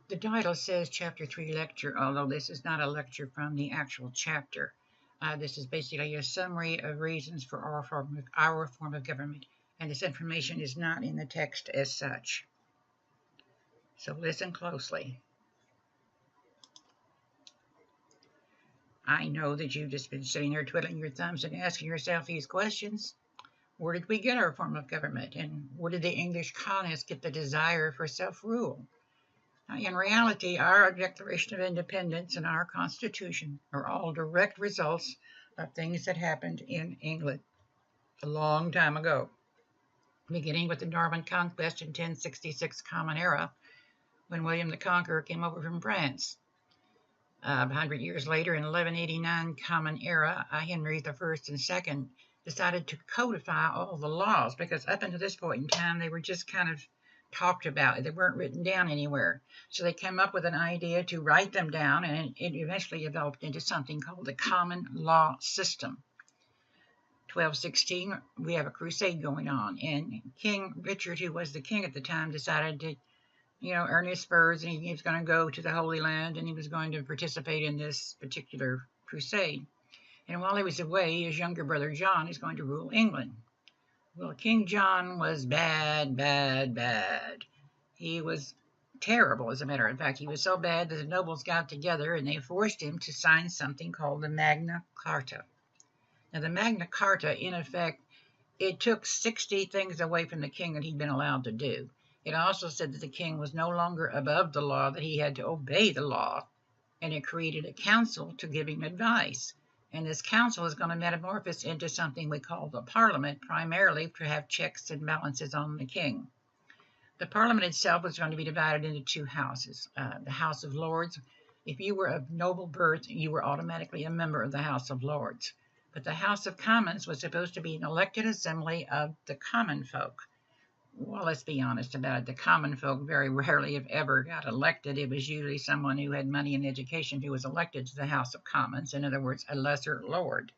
The title says Chapter 3 lecture, although this is not a lecture from the actual chapter. This is basically a summary of reasons for our form of government, and this information is not in the text as such. So listen closely. I know that you've just been sitting there twiddling your thumbs and asking yourself these questions. Where did we get our form of government? And where did the English colonists get the desire for self-rule? In reality, our Declaration of Independence and our Constitution are all direct results of things that happened in England a long time ago, beginning with the Norman Conquest in 1066 Common Era, when William the Conqueror came over from France. 100 years later, in 1189 Common Era, Henry I and II decided to codify all the laws, because up until this point in time, they were just kind of talked about. They weren't written down anywhere. So they came up with an idea to write them down, and it eventually developed into something called the common law system. 1216, we have a crusade going on, and King Richard, who was the king at the time, decided to earn his spurs, and he was going to go to the Holy Land, and he was going to participate in this particular crusade. And while he was away, his younger brother John is going to rule England. Well, King John was bad, bad, bad. He was terrible, as a matter of fact. He was so bad that the nobles got together and they forced him to sign something called the Magna Carta. Now, the Magna Carta, in effect, it took 60 things away from the king that he'd been allowed to do. It also said that the king was no longer above the law, that he had to obey the law, and it created a council to give him advice. And this council is going to metamorphose into something we call the Parliament, primarily to have checks and balances on the king. The Parliament itself was going to be divided into two houses. The House of Lords, if you were of noble birth, you were automatically a member of the House of Lords. But the House of Commons was supposed to be an elected assembly of the common folk. Well, let's be honest about it. The common folk very rarely, if ever, got elected. It was usually someone who had money and education who was elected to the House of Commons. In other words, a lesser lord.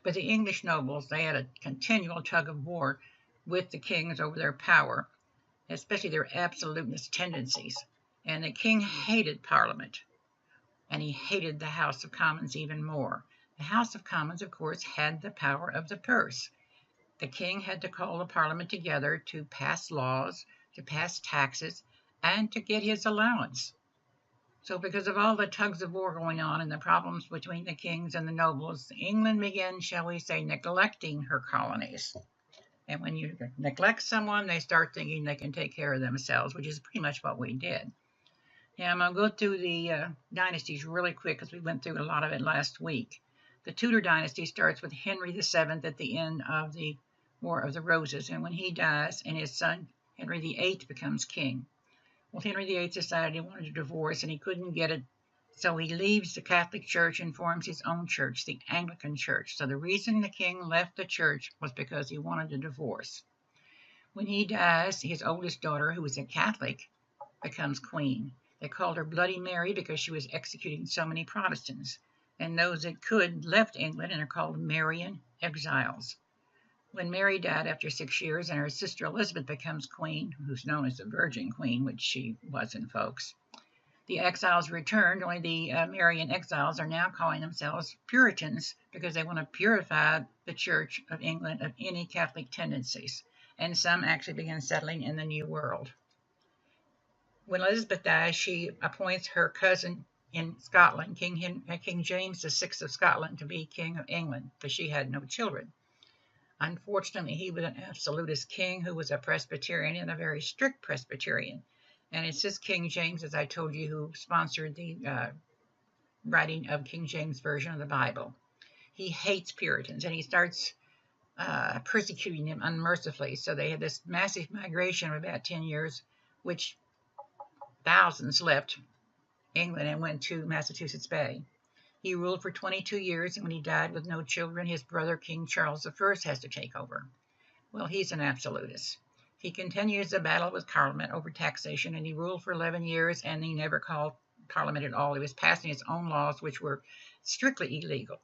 But the English nobles, they had a continual tug of war with the kings over their power, especially their absolutist tendencies. And the king hated Parliament, and he hated the House of Commons even more. The House of Commons, of course, had the power of the purse. The king had to call the Parliament together to pass laws, to pass taxes, and to get his allowance. So because of all the tugs of war going on and the problems between the kings and the nobles, England began, shall we say, neglecting her colonies. And when you neglect someone, they start thinking they can take care of themselves, which is pretty much what we did. Now, I'm going to go through the dynasties really quick because we went through a lot of it last week. The Tudor dynasty starts with Henry VII at the end of the War of the Roses, and when he dies and his son Henry VIII becomes king. Well, Henry VIII decided he wanted a divorce and he couldn't get it, so he leaves the Catholic Church and forms his own church, the Anglican Church. So the reason the king left the church was because he wanted a divorce. When he dies, his oldest daughter, who was a Catholic, becomes queen. They called her Bloody Mary because she was executing so many Protestants. And those that could left England and are called Marian exiles. When Mary died after 6 years and her sister Elizabeth becomes queen, who's known as the Virgin Queen, which she wasn't, folks, the exiles returned. Only the Marian exiles are now calling themselves Puritans because they want to purify the Church of England of any Catholic tendencies. And some actually began settling in the New World. When Elizabeth dies, she appoints her cousin in Scotland, King James VI of Scotland, to be King of England, but she had no children. Unfortunately, he was an absolutist king who was a Presbyterian and a very strict Presbyterian. And it's this King James, as I told you, who sponsored the writing of King James Version of the Bible. He hates Puritans, and he starts persecuting them unmercifully. So they had this massive migration of about 10 years, which thousands left England and went to Massachusetts Bay. He ruled for 22 years, and when he died with no children, his brother, King Charles I, has to take over. Well, he's an absolutist. He continues the battle with Parliament over taxation, and he ruled for 11 years, and he never called Parliament at all. He was passing his own laws, which were strictly illegal.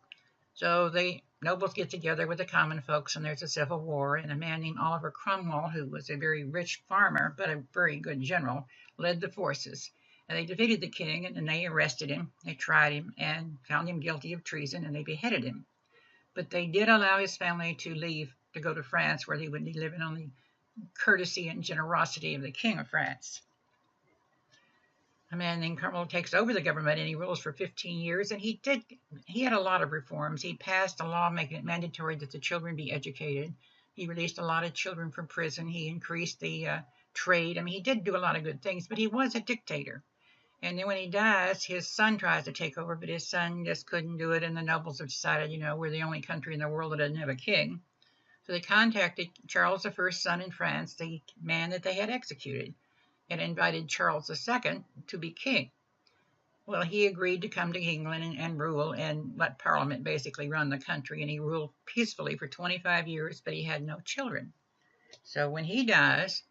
So the nobles get together with the common folks, and there's a civil war, and a man named Oliver Cromwell, who was a very rich farmer but a very good general, led the forces. And they defeated the king, and then they arrested him. They tried him and found him guilty of treason, and they beheaded him. But they did allow his family to leave to go to France, where they would be living on the courtesy and generosity of the King of France. A man named Cromwell takes over the government, and he rules for 15 years, and he had a lot of reforms. He passed a law making it mandatory that the children be educated. He released a lot of children from prison. He increased the trade. I mean, he did do a lot of good things, but he was a dictator. And then when he dies, his son tries to take over, but his son just couldn't do it, and the nobles have decided, we're the only country in the world that doesn't have a king. So they contacted Charles I's son in France, the man that they had executed, and invited Charles II to be king. Well, he agreed to come to England and rule and let Parliament basically run the country, and he ruled peacefully for 25 years, but he had no children. So when he dies,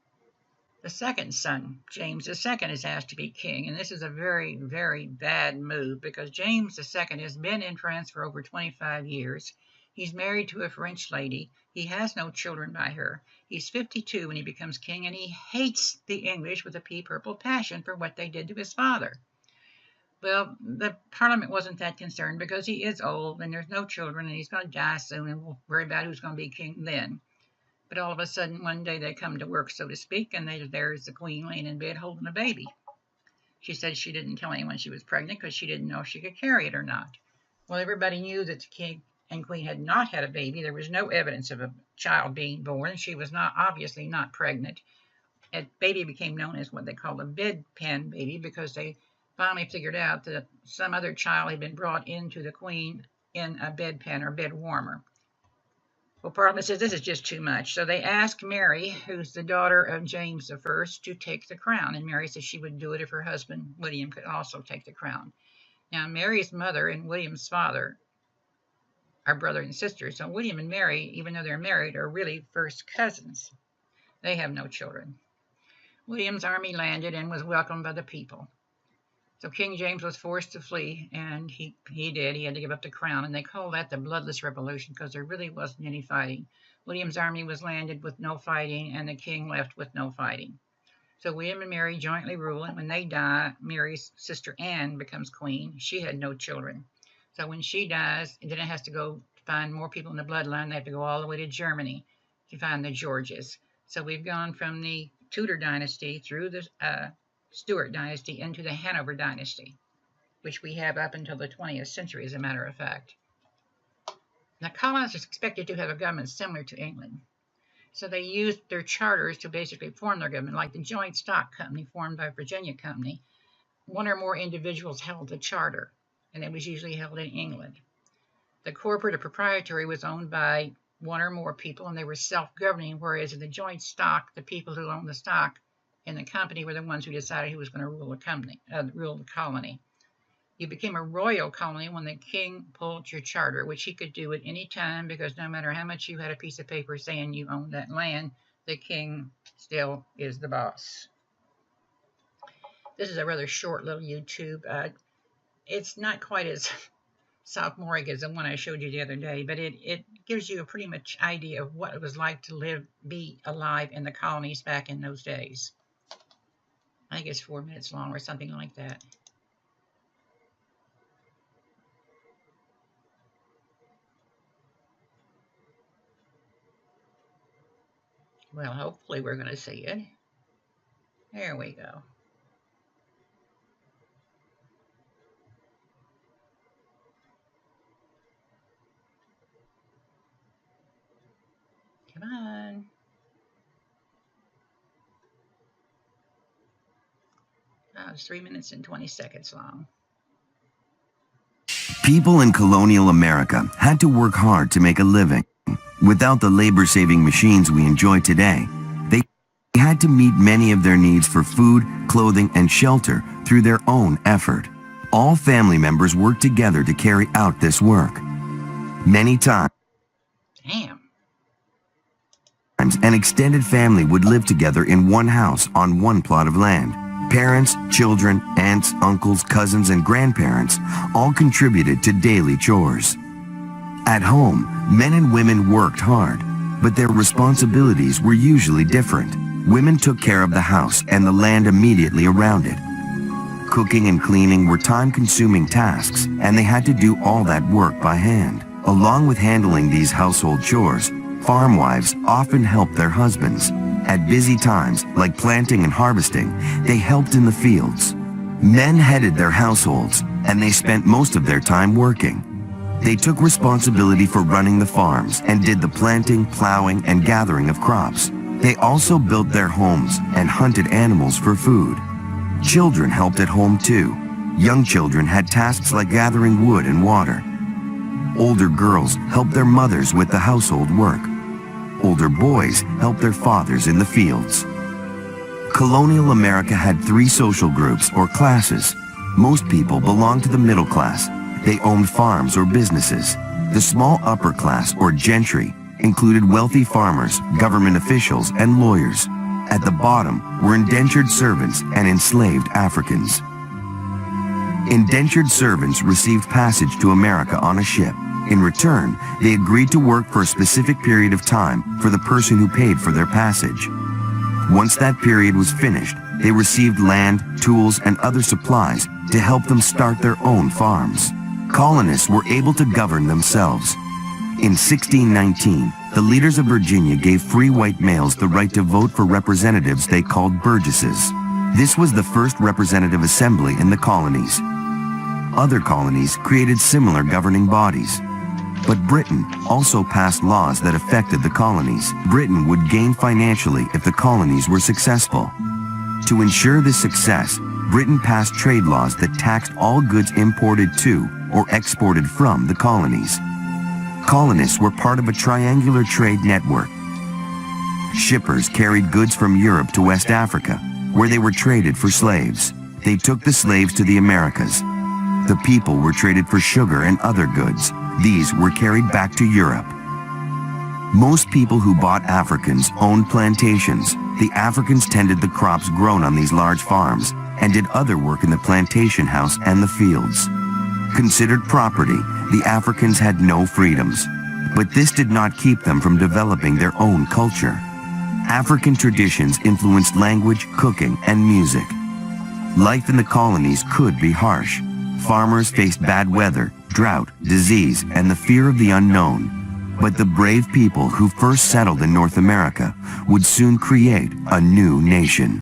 the second son, James II, is asked to be king, and this is a very, very bad move because James II has been in France for over 25 years. He's married to a French lady. He has no children by her. He's 52 when he becomes king, and he hates the English with a pea-purple passion for what they did to his father. Well, the Parliament wasn't that concerned because he is old, and there's no children, and he's going to die soon, and we'll worry about who's going to be king then. But all of a sudden, one day they come to work, so to speak, and there's the queen laying in bed holding a baby. She said she didn't tell anyone she was pregnant because she didn't know if she could carry it or not. Well, everybody knew that the king and queen had not had a baby. There was no evidence of a child being born. She was obviously not pregnant. A baby became known as what they call a bedpan baby because they finally figured out that some other child had been brought into the queen in a bedpan or bed warmer. Well, Parliament says this is just too much. So they asked Mary, who's the daughter of James I, to take the crown. And Mary said she would do it if her husband, William, could also take the crown. Now, Mary's mother and William's father are brother and sister. So William and Mary, even though they're married, are really first cousins. They have no children. William's army landed and was welcomed by the people. So King James was forced to flee, and he did. He had to give up the crown, and they call that the Bloodless Revolution because there really wasn't any fighting. William's army was landed with no fighting, and the king left with no fighting. So William and Mary jointly rule, and when they die, Mary's sister Anne becomes queen. She had no children. So when she dies, then it has to go find more people in the bloodline. They have to go all the way to Germany to find the Georges. So we've gone from the Tudor dynasty through the Stuart dynasty into the Hanover dynasty, which we have up until the 20th century, as a matter of fact. The colonists are expected to have a government similar to England. So they used their charters to basically form their government, like the joint stock company formed by Virginia Company. One or more individuals held the charter, and it was usually held in England. The corporate or proprietary was owned by one or more people, and they were self-governing, whereas in the joint stock, the people who owned the stock in the company were the ones who decided who was going to rule the colony. You became a royal colony when the king pulled your charter, which he could do at any time because no matter how much you had a piece of paper saying you owned that land, the king still is the boss. This is a rather short little YouTube. It's not quite as sophomoric as the one I showed you the other day, but it gives you a pretty much idea of what it was like to be alive in the colonies back in those days. I think it's 4 minutes long or something like that. Well, hopefully we're going to see it. There we go. Come on. Oh, it's 3 minutes and 20 seconds long. People in colonial America had to work hard to make a living. Without the labor-saving machines we enjoy today, they had to meet many of their needs for food, clothing, and shelter through their own effort. All family members worked together to carry out this work. Many times, an extended family would live together in one house on one plot of land. Parents, children, aunts, uncles, cousins, and grandparents all contributed to daily chores. At home, men and women worked hard, but their responsibilities were usually different. Women took care of the house and the land immediately around it. Cooking and cleaning were time-consuming tasks, and they had to do all that work by hand. Along with handling these household chores, farm wives often helped their husbands. At busy times, like planting and harvesting, they helped in the fields. Men headed their households, and they spent most of their time working. They took responsibility for running the farms and did the planting, plowing, and gathering of crops. They also built their homes and hunted animals for food. Children helped at home too. Young children had tasks like gathering wood and water. Older girls helped their mothers with the household work. Older boys helped their fathers in the fields. Colonial America had three social groups or classes. Most people belonged to the middle class. They owned farms or businesses. The small upper class or gentry included wealthy farmers, government officials, and lawyers. At the bottom were indentured servants and enslaved Africans. Indentured servants received passage to America on a ship. In return, they agreed to work for a specific period of time for the person who paid for their passage. Once that period was finished, they received land, tools, and other supplies to help them start their own farms. Colonists were able to govern themselves. In 1619, the leaders of Virginia gave free white males the right to vote for representatives they called burgesses. This was the first representative assembly in the colonies. Other colonies created similar governing bodies. But Britain also passed laws that affected the colonies. Britain would gain financially if the colonies were successful. To ensure this success, Britain passed trade laws that taxed all goods imported to or exported from the colonies. Colonists were part of a triangular trade network. Shippers carried goods from Europe to West Africa, where they were traded for slaves. They took the slaves to the Americas. The people were traded for sugar and other goods. These were carried back to Europe. Most people who bought Africans owned plantations. The Africans tended the crops grown on these large farms and did other work in the plantation house and the fields. Considered property, the Africans had no freedoms, but this did not keep them from developing their own culture. African traditions influenced language, cooking, and music. Life in the colonies could be harsh. Farmers faced bad weather, drought, disease, and the fear of the unknown. But the brave people who first settled in North America would soon create a new nation.